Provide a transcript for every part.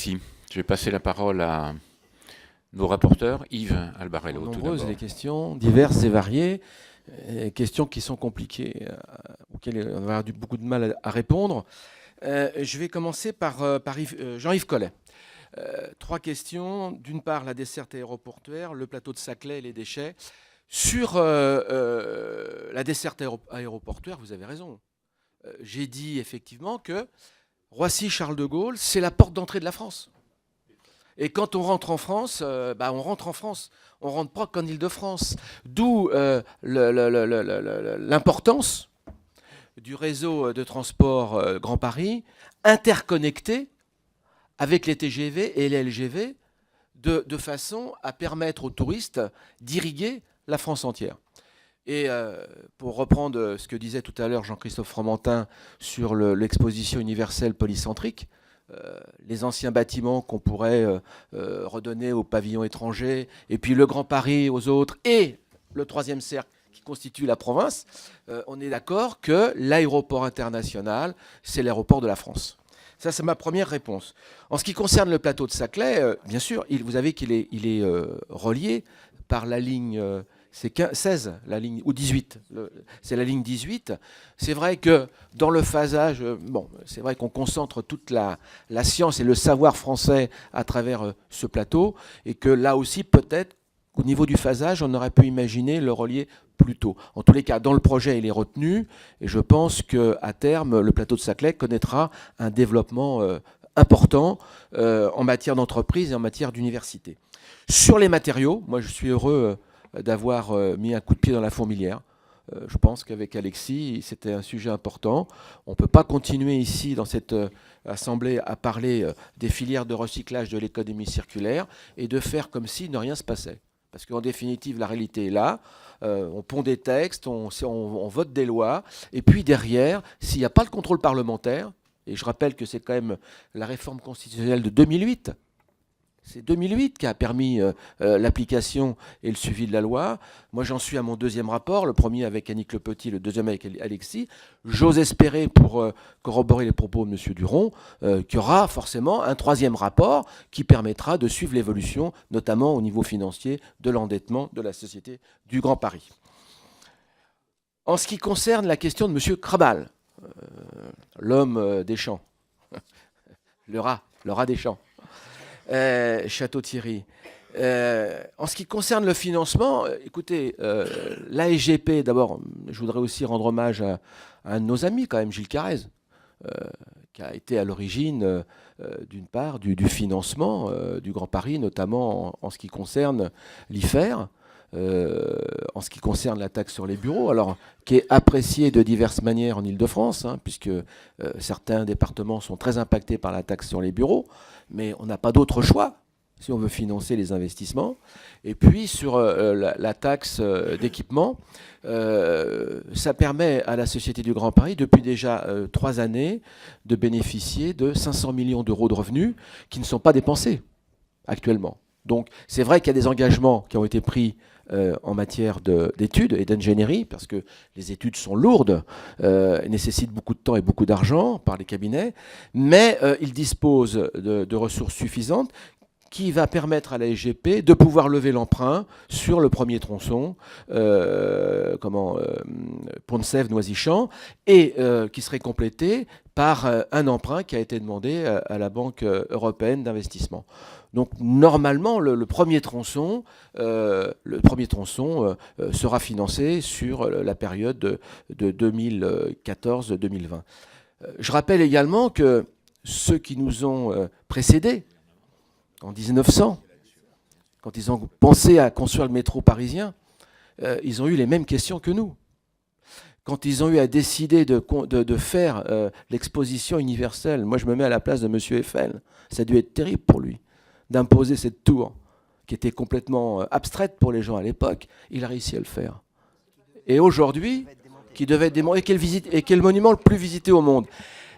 Merci. Je vais passer la parole à nos rapporteurs. Yves Albarello, tout Nombreuses d'abord. les questions, diverses et variées, questions qui sont compliquées, auxquelles on va avoir beaucoup de mal à répondre. Je vais commencer par Jean-Yves Collet. Trois questions. D'une part, la desserte aéroportuaire, le plateau de Saclay et les déchets. Sur la desserte aéroportuaire, vous avez raison. J'ai dit effectivement que Roissy-Charles de Gaulle, c'est la porte d'entrée de la France. Et quand on rentre en France, on rentre en France. On ne rentre pas qu'en Île-de-France. D'où l'importance du réseau de transport Grand Paris, interconnecté avec les TGV et les LGV, de façon à permettre aux touristes d'irriguer la France entière. Et pour reprendre ce que disait tout à l'heure Jean-Christophe Fromentin sur l'exposition universelle polycentrique, les anciens bâtiments qu'on pourrait redonner aux pavillons étrangers, et puis le Grand Paris aux autres, et le troisième cercle qui constitue la province, on est d'accord que l'aéroport international, c'est l'aéroport de la France. Ça, c'est ma première réponse. En ce qui concerne le plateau de Saclay, bien sûr, vous savez qu'il est relié par la ligne... c'est 16, la ligne, ou 18. C'est la ligne 18. C'est vrai que dans le phasage, c'est vrai qu'on concentre toute la science et le savoir français à travers ce plateau, et que là aussi, peut-être, au niveau du phasage, on aurait pu imaginer le relier plus tôt. En tous les cas, dans le projet, il est retenu, et je pense qu'à terme, le plateau de Saclay connaîtra un développement important en matière d'entreprise et en matière d'université. Sur les matériaux, moi je suis heureux d'avoir mis un coup de pied dans la fourmilière. Je pense qu'avec Alexis, c'était un sujet important. On ne peut pas continuer ici, dans cette assemblée, à parler des filières de recyclage de l'économie circulaire et de faire comme si ne rien se passait. Parce qu'en définitive, la réalité est là. On pond des textes, on vote des lois. Et puis derrière, s'il n'y a pas le contrôle parlementaire, et je rappelle que c'est quand même la réforme constitutionnelle de 2008, c'est 2008 qui a permis l'application et le suivi de la loi. Moi, j'en suis à mon deuxième rapport, le premier avec Annick Le Petit, le deuxième avec Alexis. J'ose espérer, pour corroborer les propos de M. Duron, qu'il y aura forcément un troisième rapport qui permettra de suivre l'évolution, notamment au niveau financier, de l'endettement de la Société du Grand Paris. En ce qui concerne la question de M. Krabal, l'homme des champs, le rat des champs, Château-Thierry. En ce qui concerne le financement, écoutez, l'ASGP, d'abord, je voudrais aussi rendre hommage à un de nos amis, quand même, Gilles Carrez, qui a été à l'origine, d'une part, du financement du Grand Paris, notamment en ce qui concerne l'IFER, en ce qui concerne la taxe sur les bureaux, alors qui est appréciée de diverses manières en Île-de-France, puisque certains départements sont très impactés par la taxe sur les bureaux, mais on n'a pas d'autre choix si on veut financer les investissements. Et puis sur la taxe d'équipement, ça permet à la Société du Grand Paris, depuis déjà 3 années, de bénéficier de 500 millions d'euros de revenus qui ne sont pas dépensés actuellement. Donc c'est vrai qu'il y a des engagements qui ont été pris en matière d'études et d'ingénierie, parce que les études sont lourdes, nécessitent beaucoup de temps et beaucoup d'argent par les cabinets, mais ils disposent de ressources suffisantes qui va permettre à la SGP de pouvoir lever l'emprunt sur le premier tronçon, Pont-de-Sèvres-Noisy-Champs, et qui serait complété par un emprunt qui a été demandé à la Banque européenne d'investissement. Donc normalement, le premier tronçon sera financé sur la période de 2014-2020. Je rappelle également que ceux qui nous ont précédés, en 1900, quand ils ont pensé à construire le métro parisien, ils ont eu les mêmes questions que nous. Quand ils ont eu à décider de faire l'exposition universelle, moi je me mets à la place de M. Eiffel, ça a dû être terrible pour lui, d'imposer cette tour qui était complètement abstraite pour les gens à l'époque. Il a réussi à le faire. Et aujourd'hui, qui devait être démonté, et qui est le monument le plus visité au monde.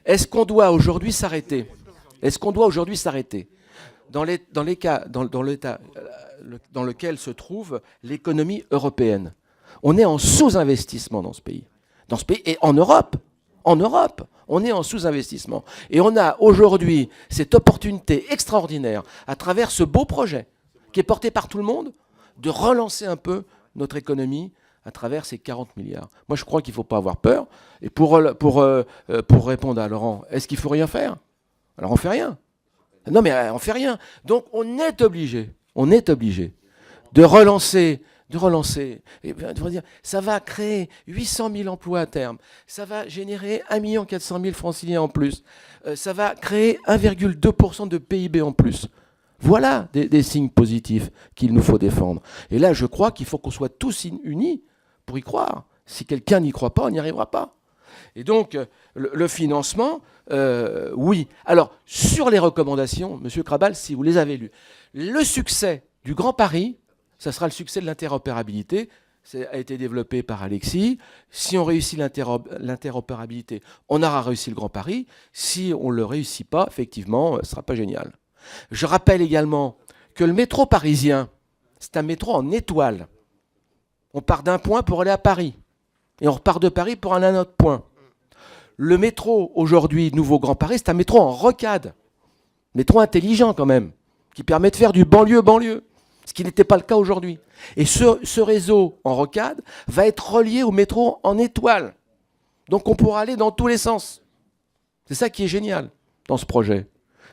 Est-ce qu'on doit aujourd'hui s'arrêter ? Dans l'état dans lequel se trouve l'économie européenne. On est en sous-investissement dans ce pays et en Europe. On est en sous-investissement. Et on a aujourd'hui cette opportunité extraordinaire, à travers ce beau projet, qui est porté par tout le monde, de relancer un peu notre économie à travers ces 40 milliards. Moi, je crois qu'il ne faut pas avoir peur. Et pour répondre à Laurent, est-ce qu'il ne faut rien faire? Alors, on ne fait rien. Non, mais on ne fait rien. Donc, on est obligé de relancer. Et dire, ça va créer 800 000 emplois à terme. Ça va générer 1 400 000 franciliens en plus. Ça va créer 1,2% de PIB en plus. Voilà des signes positifs qu'il nous faut défendre. Et là, je crois qu'il faut qu'on soit tous unis pour y croire. Si quelqu'un n'y croit pas, on n'y arrivera pas. Et donc, le financement, oui. Alors, sur les recommandations, M. Krabal, si vous les avez lues, le succès du Grand Paris, ça sera le succès de l'interopérabilité. Ça a été développé par Alexis. Si on réussit l'interopérabilité, on aura réussi le Grand Paris. Si on ne le réussit pas, effectivement, ce ne sera pas génial. Je rappelle également que le métro parisien, c'est un métro en étoile. On part d'un point pour aller à Paris. Et on repart de Paris pour aller à un autre point. Le métro, aujourd'hui, Nouveau Grand Paris, c'est un métro en rocade. Métro intelligent quand même, qui permet de faire du banlieue-banlieue, ce qui n'était pas le cas aujourd'hui. Et ce réseau en rocade va être relié au métro en étoile. Donc on pourra aller dans tous les sens. C'est ça qui est génial dans ce projet.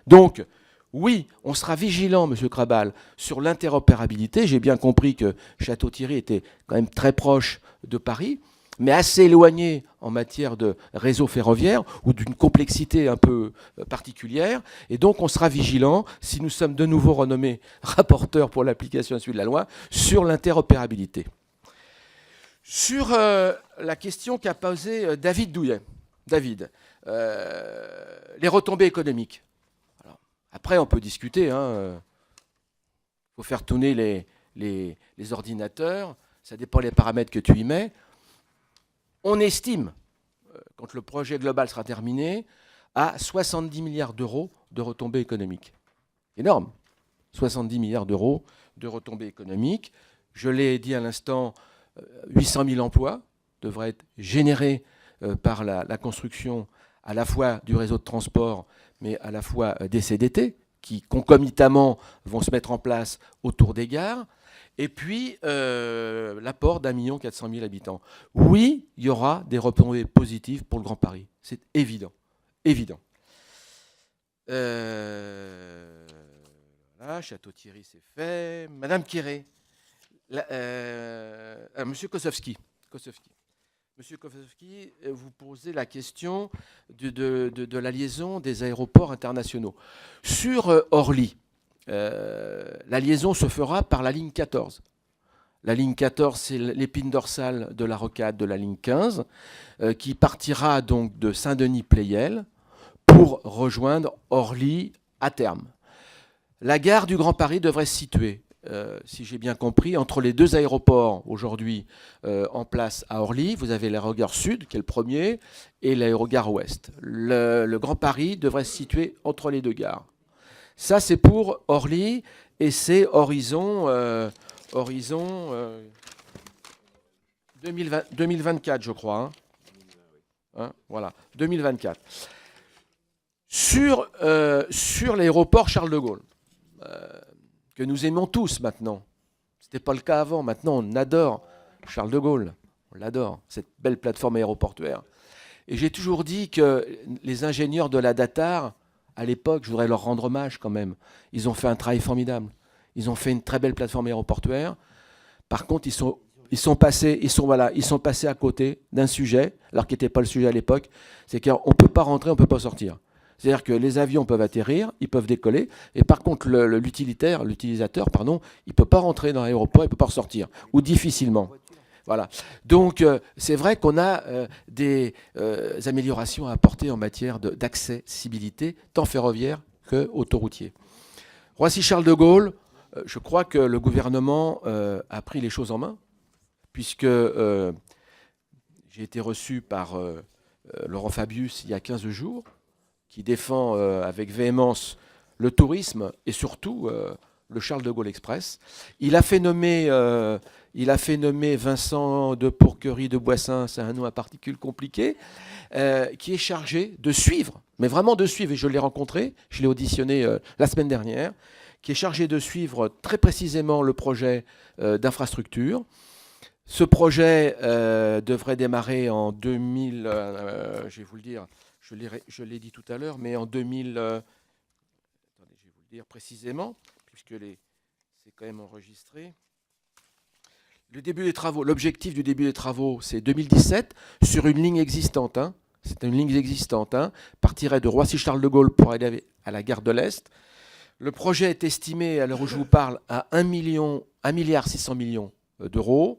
Donc, oui, on sera vigilant, M. Krabal, sur l'interopérabilité. J'ai bien compris que Château-Thierry était quand même très proche de Paris, mais assez éloigné en matière de réseau ferroviaire ou d'une complexité un peu particulière. Et donc, on sera vigilant, si nous sommes de nouveau renommés rapporteurs pour l'application à suite de la loi, sur l'interopérabilité. Sur la question qu'a posée David Douillet. David, les retombées économiques. Après, on peut discuter. Il faut faire tourner les ordinateurs. Ça dépend des paramètres que tu y mets. On estime, quand le projet global sera terminé, à 70 milliards d'euros de retombées économiques. Énorme. 70 milliards d'euros de retombées économiques. Je l'ai dit à l'instant, 800 000 emplois devraient être générés par la construction à la fois du réseau de transport, mais à la fois des CDT, qui concomitamment vont se mettre en place autour des gares, et puis l'apport d'1 400 000 habitants. Oui, il y aura des retombées positives pour le Grand Paris. C'est évident. Évident. Voilà, Château-Thierry, c'est fait. Madame Quéré. Monsieur Kosowski. Monsieur Kosowski, vous posez la question de la liaison des aéroports internationaux. Sur Orly, la liaison se fera par la ligne 14. La ligne 14, c'est l'épine dorsale de la rocade de la ligne 15, qui partira donc de Saint-Denis-Pleyel pour rejoindre Orly à terme. La gare du Grand Paris devrait se situer, si j'ai bien compris, entre les deux aéroports aujourd'hui en place à Orly. Vous avez l'aérogare Sud, qui est le premier, et l'aérogare Ouest. Le Grand Paris devrait se situer entre les deux gares. Ça, c'est pour Orly, et c'est horizon 2024, je crois. Voilà, 2024. Sur l'aéroport Charles de Gaulle, que nous aimons tous maintenant. Ce n'était pas le cas avant. Maintenant, on adore Charles de Gaulle. On l'adore, cette belle plateforme aéroportuaire. Et j'ai toujours dit que les ingénieurs de la DATAR, à l'époque, je voudrais leur rendre hommage quand même. Ils ont fait un travail formidable. Ils ont fait une très belle plateforme aéroportuaire. Par contre, ils sont passés à côté d'un sujet, alors qu'il n'était pas le sujet à l'époque. C'est qu'on ne peut pas rentrer, on ne peut pas sortir. C'est-à-dire que les avions peuvent atterrir, ils peuvent décoller, et par contre, l'utilisateur, il ne peut pas rentrer dans l'aéroport, il ne peut pas ressortir, ou difficilement. Voilà. Donc, c'est vrai qu'on a des améliorations à apporter en matière d'accessibilité, tant ferroviaire qu'autoroutier. Roissy-Charles de Gaulle, je crois que le gouvernement a pris les choses en main, puisque j'ai été reçu par Laurent Fabius il y a 15 jours, qui défend avec véhémence le tourisme et surtout le Charles de Gaulle Express. Il a fait nommer Vincent de Pourquerie de Boissin, c'est un nom à particules compliqué, qui est chargé de suivre, mais vraiment de suivre, et je l'ai rencontré, je l'ai auditionné la semaine dernière, qui est chargé de suivre très précisément le projet d'infrastructure. Ce projet devrait démarrer en 2000, je vais vous le dire, je l'ai dit tout à l'heure, mais en 2000, attendez, je vais vous le dire précisément, puisque c'est quand même enregistré. Le début des travaux, l'objectif du début des travaux, c'est 2017, sur une ligne existante. Hein. C'est une ligne existante. Hein, partirait de Roissy-Charles de Gaulle pour aller à la gare de l'Est. Le projet est estimé, à l'heure où je vous parle, à 1,6 milliard d'euros.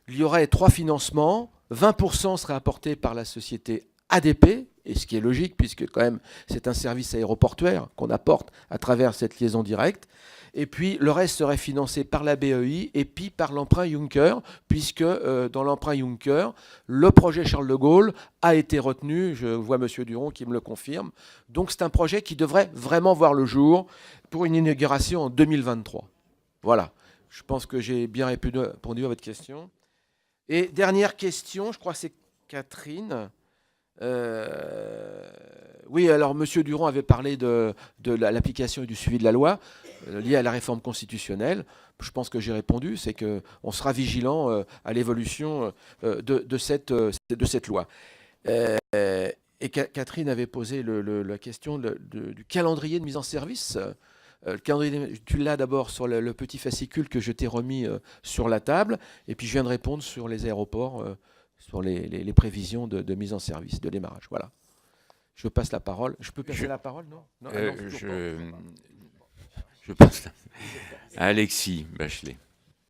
Il y aurait 3 financements. 20% seraient apportés par la société ADP, et ce qui est logique, puisque quand même c'est un service aéroportuaire qu'on apporte à travers cette liaison directe. Et puis le reste serait financé par la BEI et puis par l'emprunt Juncker, puisque dans l'emprunt Juncker, le projet Charles de Gaulle a été retenu. Je vois M. Duron qui me le confirme. Donc c'est un projet qui devrait vraiment voir le jour pour une inauguration en 2023. Voilà, je pense que j'ai bien répondu à votre question. Et dernière question, je crois que c'est Catherine. Oui, alors M. Duron avait parlé de l'application et du suivi de la loi liée à la réforme constitutionnelle. Je pense que j'ai répondu, c'est qu'on sera vigilant à l'évolution de cette loi. Et Catherine avait posé la question du calendrier de mise en service. Tu l'as d'abord sur le petit fascicule que je t'ai remis sur la table, et puis je viens de répondre sur les aéroports, sur les prévisions de mise en service, de démarrage. Voilà. Je passe la parole. Je peux passer la parole, non, non, je passe à Alexis Bachelet.